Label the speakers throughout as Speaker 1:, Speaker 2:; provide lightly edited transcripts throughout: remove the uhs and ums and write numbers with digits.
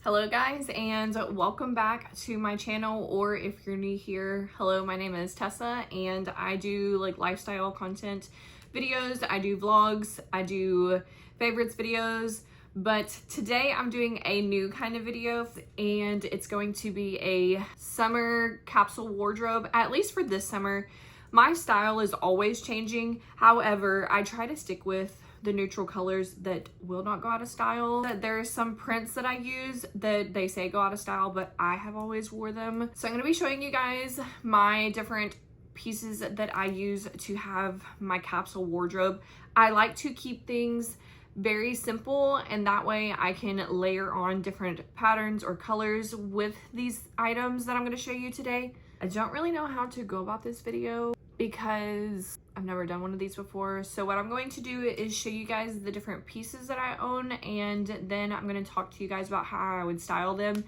Speaker 1: Hello guys, and welcome back to my channel, or if you're new here, hello, my name is Tessa and I do like lifestyle content videos, I do vlogs, I do favorites videos, but today I'm doing a new kind of video and it's going to be a summer capsule wardrobe, at least for this summer. My style is always changing, however, I try to stick with the neutral colors that will not go out of style. There are some prints that I use that they say go out of style, but I have always wore them. So I'm gonna be showing you guys my different pieces that I use to have my capsule wardrobe. I like to keep things very simple, and that way I can layer on different patterns or colors with these items that I'm gonna show you today. I don't really know how to go about this video because I've never done one of these before. So what I'm going to do is show you guys the different pieces that I own, and then I'm going to talk to you guys about how I would style them.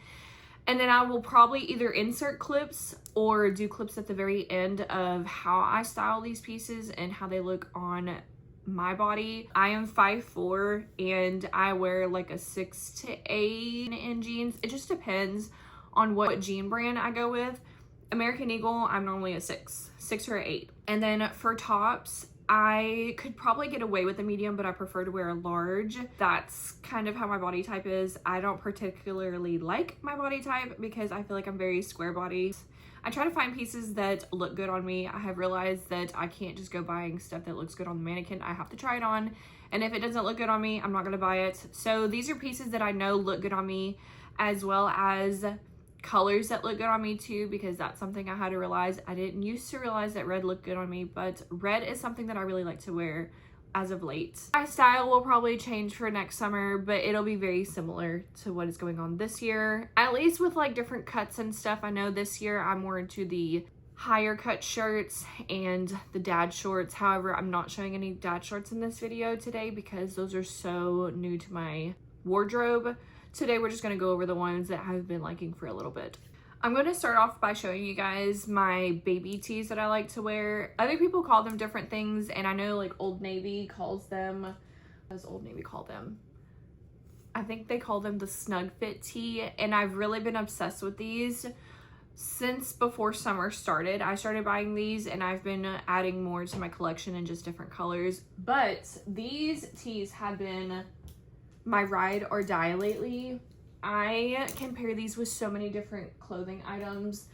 Speaker 1: And then I will probably either insert clips or do clips at the very end of how I style these pieces and how they look on my body. I am 5'4" and I wear like a 6 to 8 in jeans. It just depends on what jean brand I go with. American Eagle, I'm normally a 6 or 8. And then for tops, I could probably get away with a medium, but I prefer to wear a large. That's kind of how my body type is. I don't particularly like my body type because I feel like I'm very square body. I try to find pieces that look good on me. I have realized that I can't just go buying stuff that looks good on the mannequin. I have to try it on. And if it doesn't look good on me, I'm not gonna buy it. So these are pieces that I know look good on me, as well as colors that look good on me too, because that's something I had to realize. I didn't used to realize that red looked good on me, but red is something that I really like to wear as of late. My style will probably change for next summer, but it'll be very similar to what is going on this year, at least with like different cuts and stuff. I know this year I'm more into the higher cut shirts and the dad shorts. However, I'm not showing any dad shorts in this video today because those are so new to my wardrobe. Today we're just going to go over the ones that I've been liking for a little bit. I'm going to start off by showing you guys my baby tees that I like to wear. Other people call them different things, and I know like Old Navy calls them, what does Old Navy call them? I think they call them the snug fit tee, and I've really been obsessed with these since before summer started. I started buying these and I've been adding more to my collection in just different colors, but these tees have been my ride or die lately. I can pair these with so many different clothing items.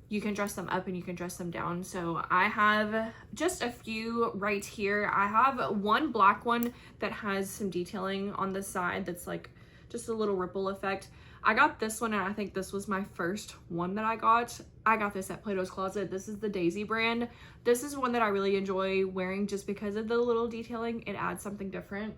Speaker 1: You can dress them up and you can dress them down. So I have just a few right here. I have one black one that has some detailing on the side that's like just a little ripple effect. I got this one and I think this was my first one that I got. I got this at Plato's Closet. This is the Daisy brand. This is one that I really enjoy wearing just because of the little detailing. It adds something different.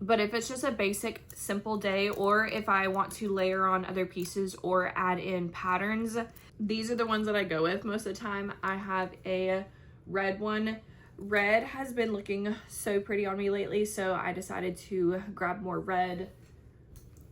Speaker 1: But if it's just a basic, simple day, or if I want to layer on other pieces or add in patterns, these are the ones that I go with most of the time. I have a red one. Red has been looking so pretty on me lately, so I decided to grab more red.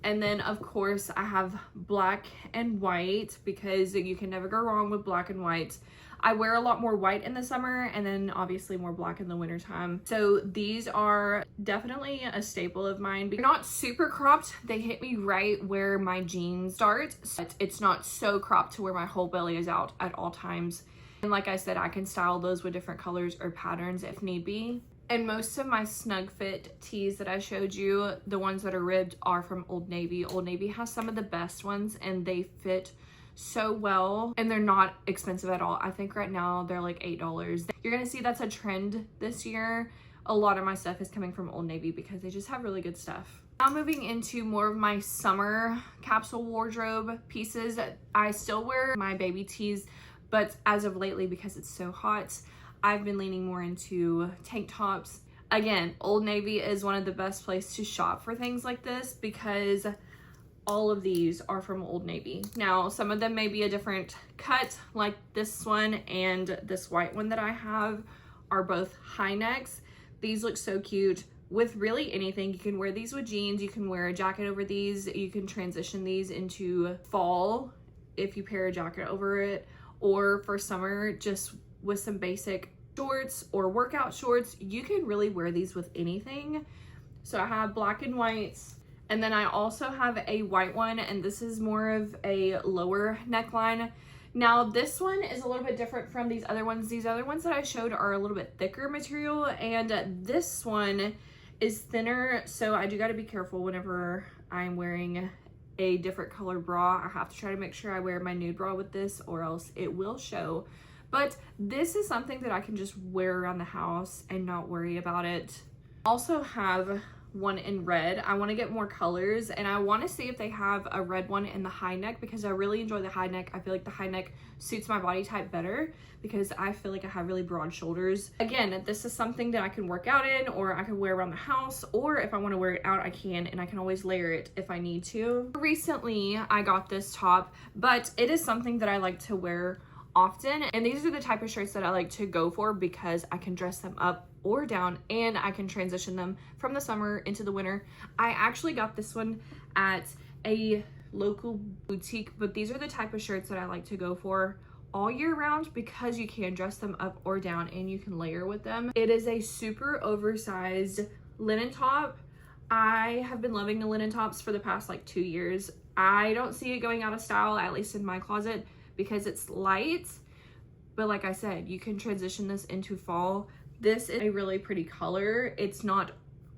Speaker 1: And then, of course, I have black and white because you can never go wrong with black and white. I wear a lot more white in the summer and then obviously more black in the winter time. So these are definitely a staple of mine. They're not super cropped. They hit me right where my jeans start. So it's not so cropped to where my whole belly is out at all times. And like I said, I can style those with different colors or patterns if need be. And most of my snug fit tees that I showed you, the ones that are ribbed, are from Old Navy. Old Navy has some of the best ones and they fit so well, and they're not expensive at all. I think right now they're like $8. You're gonna see that's a trend this year. A lot of my stuff is coming from Old Navy because they just have really good stuff. Now moving into more of my summer capsule wardrobe pieces. I still wear my baby tees, but as of lately, because it's so hot, I've been leaning more into tank tops. Again, Old Navy is one of the best places to shop for things like this because all of these are from Old Navy. Now, some of them may be a different cut, like this one and this white one that I have are both high necks. These look so cute with really anything. You can wear these with jeans, you can wear a jacket over these, you can transition these into fall if you pair a jacket over it, or for summer, just with some basic shorts or workout shorts. You can really wear these with anything. So I have black and white, and then I also have a white one, and this is more of a lower neckline. Now this one is a little bit different from these other ones. These other ones that I showed are a little bit thicker material, and this one is thinner, so I do got to be careful whenever I'm wearing a different color bra. I have to try to make sure I wear my nude bra with this, or else it will show. But this is something that I can just wear around the house and not worry about it. Also have one in red. I want to get more colors, and I want to see if they have a red one in the high neck, because I really enjoy the high neck. I feel like the high neck suits my body type better because I feel like I have really broad shoulders. Again, this is something that I can work out in, or I can wear around the house, or if I want to wear it out, I can, and I can always layer it if I need to. Recently, I got this top, but it is something that I like to wear often, and these are the type of shirts that I like to go for because I can dress them up or down, and I can transition them from the summer into the winter. I actually got this one at a local boutique, but these are the type of shirts that I like to go for all year round because you can dress them up or down and you can layer with them. It is a super oversized linen top. I have been loving the linen tops for the past like 2 years. I don't see it going out of style, at least in my closet, because it's light, but like I said, you can transition this into fall. This is a really pretty color. It's not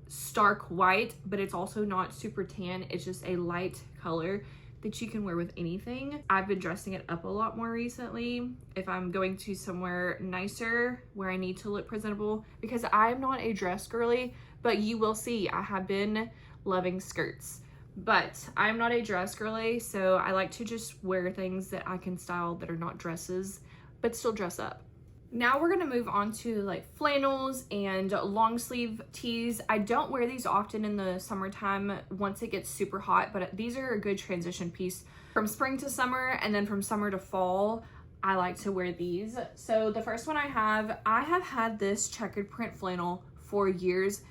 Speaker 1: stark white, but it's also not super tan. It's just a light color that you can wear with anything. I've been dressing it up a lot more recently if I'm going to somewhere nicer where I need to look presentable, because I'm not a dress girly, but you will see I have been loving skirts. But I'm not a dress girly, so I like to just wear things that I can style that are not dresses, but still dress up. Now we're gonna move on to like flannels and long sleeve tees. I don't wear these often in the summertime once it gets super hot, but these are a good transition piece from spring to summer, and then from summer to fall. I like to wear these. So the first one I have had this checkered print flannel for years.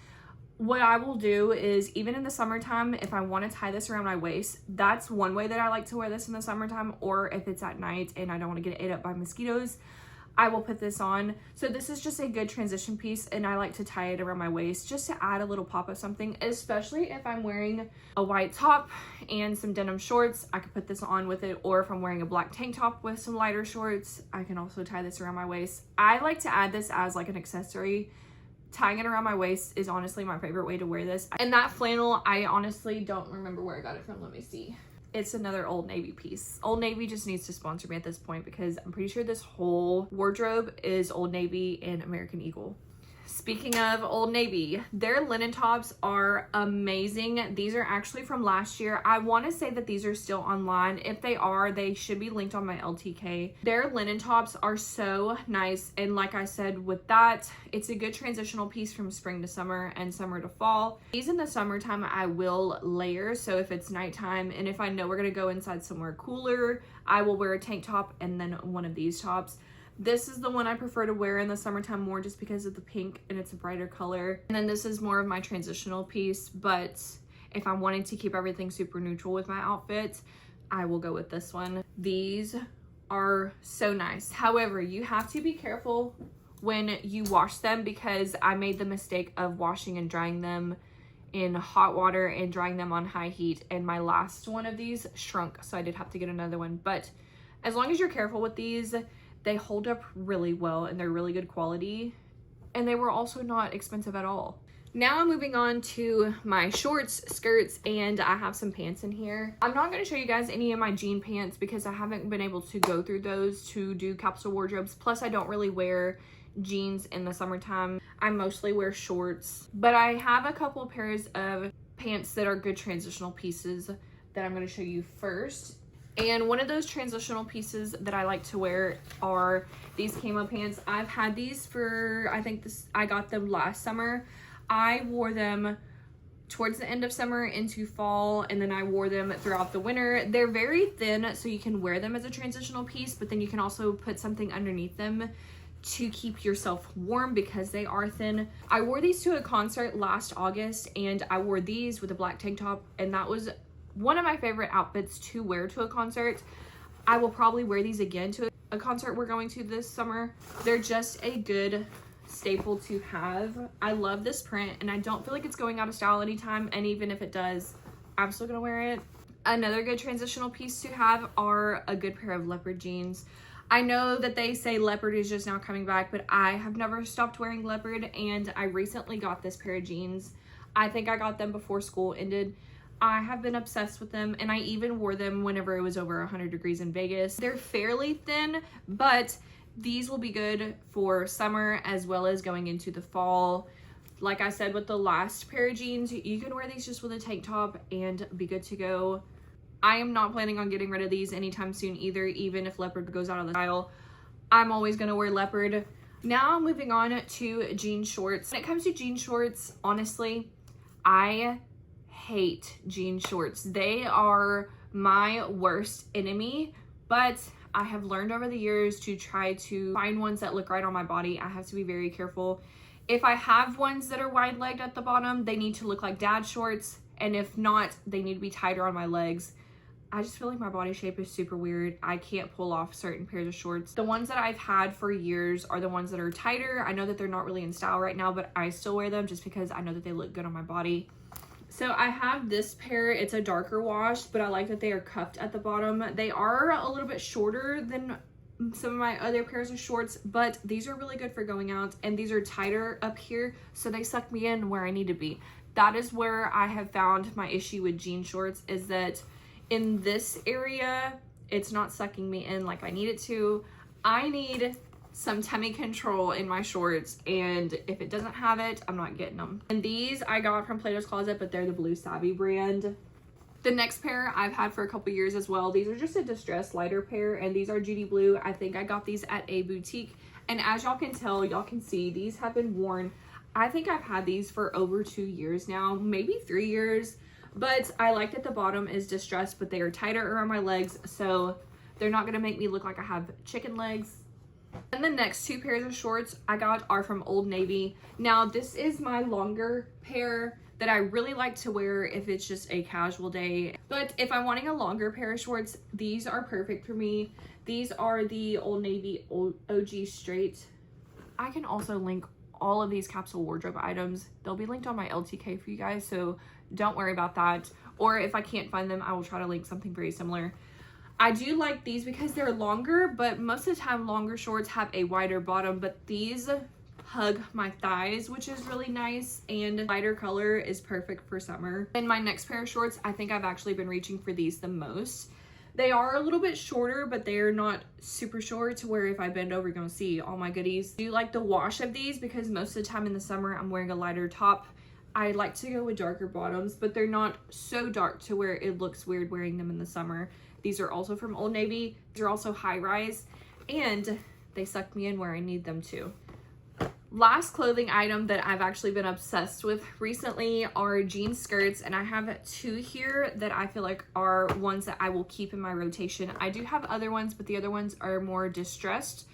Speaker 1: What I will do is, even in the summertime, if I want to tie this around my waist, that's one way that I like to wear this in the summertime, or if it's at night and I don't want to get ate up by mosquitoes, I will put this on. So this is just a good transition piece, and I like to tie it around my waist just to add a little pop of something, especially if I'm wearing a white top and some denim shorts. I could put this on with it, or if I'm wearing a black tank top with some lighter shorts, I can also tie this around my waist. I like to add this as like an accessory. Tying it around my waist is honestly my favorite way to wear this. And that flannel, I honestly don't remember where I got it from. Let me see. It's another Old Navy piece. Old Navy just needs to sponsor me at this point, because I'm pretty sure this whole wardrobe is Old Navy and American Eagle. Speaking of Old Navy, their linen tops are amazing. These are actually from last year. I want to say that these are still online. If they are, they should be linked on my LTK. Their linen tops are so nice, and like I said, with that, it's a good transitional piece from spring to summer and summer to fall. These in the summertime I will layer, so if it's nighttime and if I know we're gonna go inside somewhere cooler, I will wear a tank top and then one of these tops. This is the one I prefer to wear in the summertime more, just because of the pink and it's a brighter color. And then this is more of my transitional piece, but if I'm wanting to keep everything super neutral with my outfit, I will go with this one. These are so nice. However, you have to be careful when you wash them, because I made the mistake of washing and drying them in hot water and drying them on high heat, and my last one of these shrunk, so I did have to get another one. But as long as you're careful with these, they hold up really well and they're really good quality, and they were also not expensive at all. Now I'm moving on to my shorts, skirts, and I have some pants in here. I'm not going to show you guys any of my jean pants because I haven't been able to go through those to do capsule wardrobes. Plus, I don't really wear jeans in the summertime. I mostly wear shorts, but I have a couple pairs of pants that are good transitional pieces that I'm going to show you first. And one of those transitional pieces that I like to wear are these camo pants. I've had these for, I got them last summer. I wore them towards the end of summer into fall, and then I wore them throughout the winter. They're very thin, so you can wear them as a transitional piece, but then you can also put something underneath them to keep yourself warm because they are thin. I wore these to a concert last August, and I wore these with a black tank top, and that was one of my favorite outfits to wear to a concert. I will probably wear these again to a concert we're going to this summer. They're just a good staple to have. I love this print and I don't feel like it's going out of style anytime, and even if it does, I'm still gonna wear it. Another good transitional piece to have are a good pair of leopard jeans. I know that they say leopard is just now coming back, but I have never stopped wearing leopard, and I recently got this pair of jeans. I think I got them before school ended. I have been obsessed with them, and I even wore them whenever it was over 100 degrees in Vegas. They're fairly thin, but these will be good for summer as well as going into the fall. Like I said with the last pair of jeans, you can wear these just with a tank top and be good to go. I am not planning on getting rid of these anytime soon either, even if leopard goes out of the style. I'm always gonna wear leopard. Now moving on to jean shorts. When it comes to jean shorts, honestly, I hate jean shorts. They are my worst enemy, but I have learned over the years to try to find ones that look right on my body. I have to be very careful. If I have ones that are wide-legged at the bottom, they need to look like dad shorts, and if not, they need to be tighter on my legs. I just feel like my body shape is super weird. I can't pull off certain pairs of shorts. The ones that I've had for years are the ones that are tighter. I know that they're not really in style right now, but I still wear them just because I know that they look good on my body. So I have this pair. It's a darker wash, but I like that they are cuffed at the bottom. They are a little bit shorter than some of my other pairs of shorts, but these are really good for going out, and these are tighter up here, so they suck me in where I need to be. That is where I have found my issue with jean shorts, is that in this area, it's not sucking me in like I need it to. I need some tummy control in my shorts, and if it doesn't have it, I'm not getting them. And these I got from Plato's Closet, but they're the Blue Savvy brand. The next pair I've had for a couple years as well. These are just a distressed lighter pair, and these are Judy Blue. I think I got these at a boutique, and as y'all can tell, y'all can see these have been worn. I think I've had these for over 2 years now, maybe 3 years, but I like that the bottom is distressed, but they are tighter around my legs, so they're not gonna make me look like I have chicken legs. And the next two pairs of shorts I got are from Old Navy. Now this is my longer pair that I really like to wear if it's just a casual day. But if I'm wanting a longer pair of shorts, these are perfect for me. These are the Old Navy OG Straight. I can also link all of these capsule wardrobe items. They'll be linked on my LTK for you guys, so don't worry about that. Or if I can't find them, I will try to link something very similar. I do like these because they're longer, but most of the time longer shorts have a wider bottom, but these hug my thighs, which is really nice, and lighter color is perfect for summer. And my next pair of shorts, I think I've actually been reaching for these the most. They are a little bit shorter, but they are not super short to where if I bend over, you're gonna see all my goodies. I do like the wash of these because most of the time in the summer, I'm wearing a lighter top. I like to go with darker bottoms, but they're not so dark to where it looks weird wearing them in the summer. These are also from Old Navy. They're also high rise, and they suck me in where I need them to. Last clothing item that I've actually been obsessed with recently are jean skirts, and I have two here that I feel like are ones that I will keep in my rotation. I do have other ones, but the other ones are more distressed,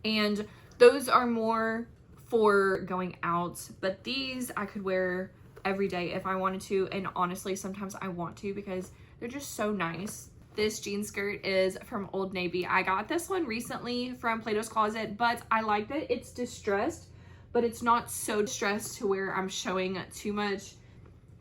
Speaker 1: and those are more for going out, but these I could wear every day if I wanted to, and honestly sometimes I want to because they're just so nice. This jean skirt is from Old Navy. I got this one recently from Plato's Closet, but I like that it's distressed, but it's not so distressed to where I'm showing too much.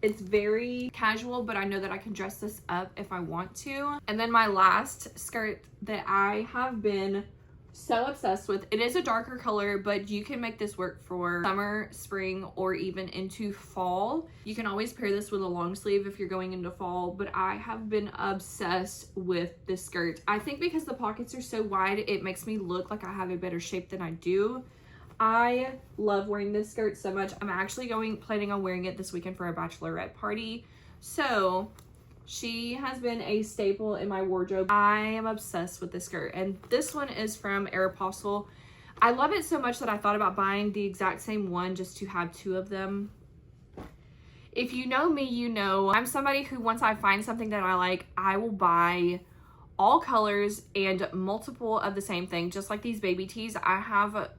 Speaker 1: It's very casual, but I know that I can dress this up if I want to. And then my last skirt that I have been so obsessed with, it is a darker color, but you can make this work for summer, spring, or even into fall. You can always pair this with a long sleeve if you're going into fall, but I have been obsessed with this skirt. I think because the pockets are so wide, it makes me look like I have a better shape than I do. I love wearing this skirt so much. I'm actually planning on wearing it this weekend for a bachelorette party, so she has been a staple in my wardrobe. I am obsessed with this skirt, and this one is from Aeropostale. I love it so much that I thought about buying the exact same one just to have two of them. If you know me, you know I'm somebody who once I find something that I like, I will buy all colors and multiple of the same thing. Just like these baby tees, I have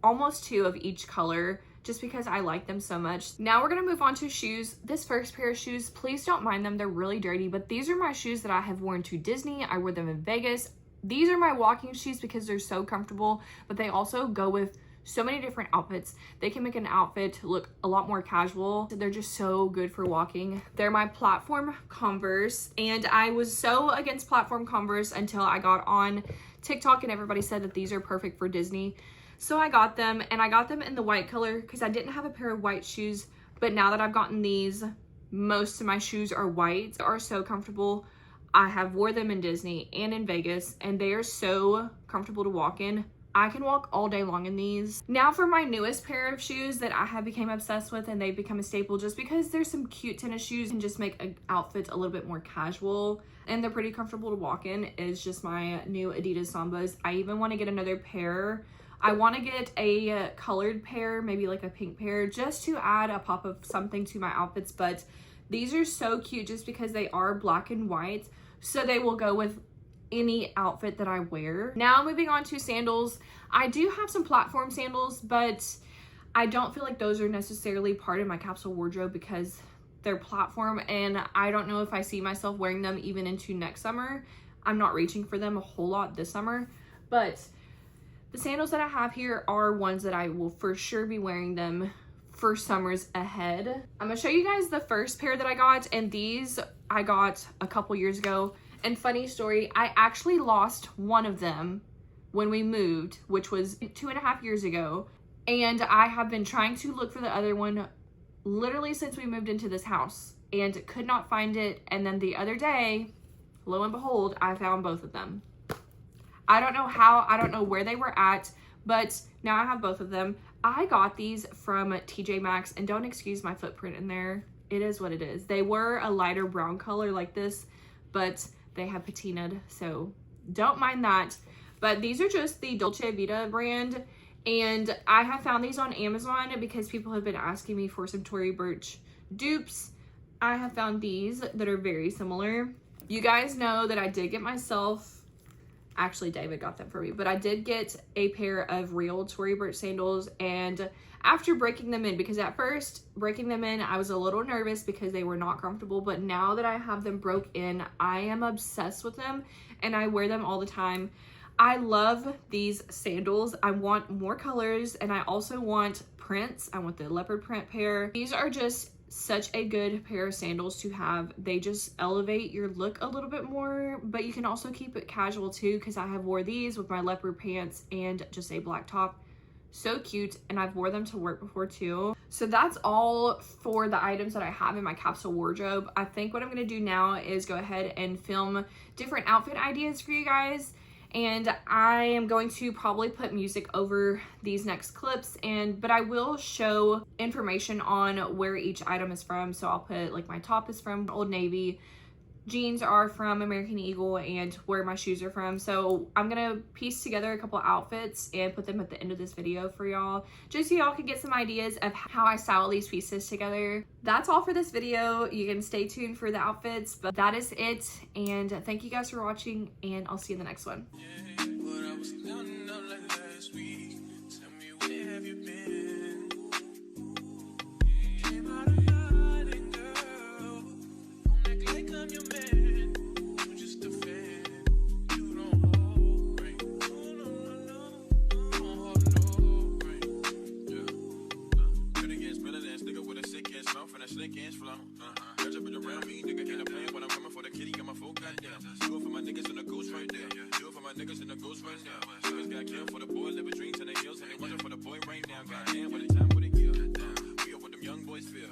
Speaker 1: almost two of each color, just because I like them so much. Now we're gonna move on to shoes. This first pair of shoes, please don't mind them, they're really dirty, but these are my shoes that I have worn to Disney. I wore them in Vegas. These are my walking shoes because they're so comfortable, but they also go with so many different outfits. They can make an outfit look a lot more casual. They're just so good for walking. They're my platform Converse, and I was so against platform Converse until I got on TikTok and everybody said that these are perfect for Disney. So I got them, and I got them in the white color because I didn't have a pair of white shoes, but now that I've gotten these, most of my shoes are white. They are so comfortable. I have wore them in Disney and in Vegas, and they are so comfortable to walk in. I can walk all day long in these. Now for my newest pair of shoes that I have become obsessed with, and they've become a staple just because there's some cute tennis shoes and just make an outfit a little bit more casual, and they're pretty comfortable to walk in, is just my new Adidas Sambas. I even want to get another pair. I want to get a colored pair, maybe like a pink pair, just to add a pop of something to my outfits, but these are so cute just because they are black and white, so they will go with any outfit that I wear. Now moving on to sandals. I do have some platform sandals, but I don't feel like those are necessarily part of my capsule wardrobe because they're platform, and I don't know if I see myself wearing them even into next summer. I'm not reaching for them a whole lot this summer, but the sandals that I have here are ones that I will for sure be wearing them for summers ahead. I'm gonna show you guys the first pair that I got, and these I got a couple years ago. And funny story, I actually lost one of them when we moved, which was 2.5 years ago. And I have been trying to look for the other one literally since we moved into this house and could not find it. And then the other day, lo and behold, I found both of them. I don't know how, I don't know where they were at, but now I have both of them. I got these from TJ Maxx, and don't excuse my footprint in there. It is what it is. They were a lighter brown color like this, but they have patinaed, so don't mind that. But these are just the Dolce Vita brand, and I have found these on Amazon because people have been asking me for some Tory Burch dupes. I have found these that are very similar. You guys know that I did get myself, actually David got them for me, but I did get a pair of real Tory Burch sandals, and after breaking them in, because at first breaking them in I was a little nervous because they were not comfortable, but now that I have them broke in, I am obsessed with them and I wear them all the time. I love these sandals. I want more colors, and I also want prints. I want the leopard print pair. These are just such a good pair of sandals to have. They just elevate your look a little bit more, but you can also keep it casual too, because I have wore these with my leopard pants and just a black top. So cute, and I've wore them to work before too. So that's all for the items that I have in my capsule wardrobe. I think what I'm going to do now is go ahead and film different outfit ideas for you guys, and I am going to probably put music over these next clips, but I will show information on where each item is from. So I'll put like my top is from Old Navy, jeans are from American Eagle, and where my shoes are from. So I'm gonna piece together a couple outfits and put them at the end of this video for y'all, just so y'all can get some ideas of how I style these pieces together. That's all for this video. You can stay tuned for the outfits, but that is it. And thank you guys for watching, and I'll see you in the next one.
Speaker 2: Niggas in the ghost right now. Niggas got killed for the boy, living dreams and they heels, and they running for the boy right now. Goddamn, what a time, what a year. We are what them young boys feel.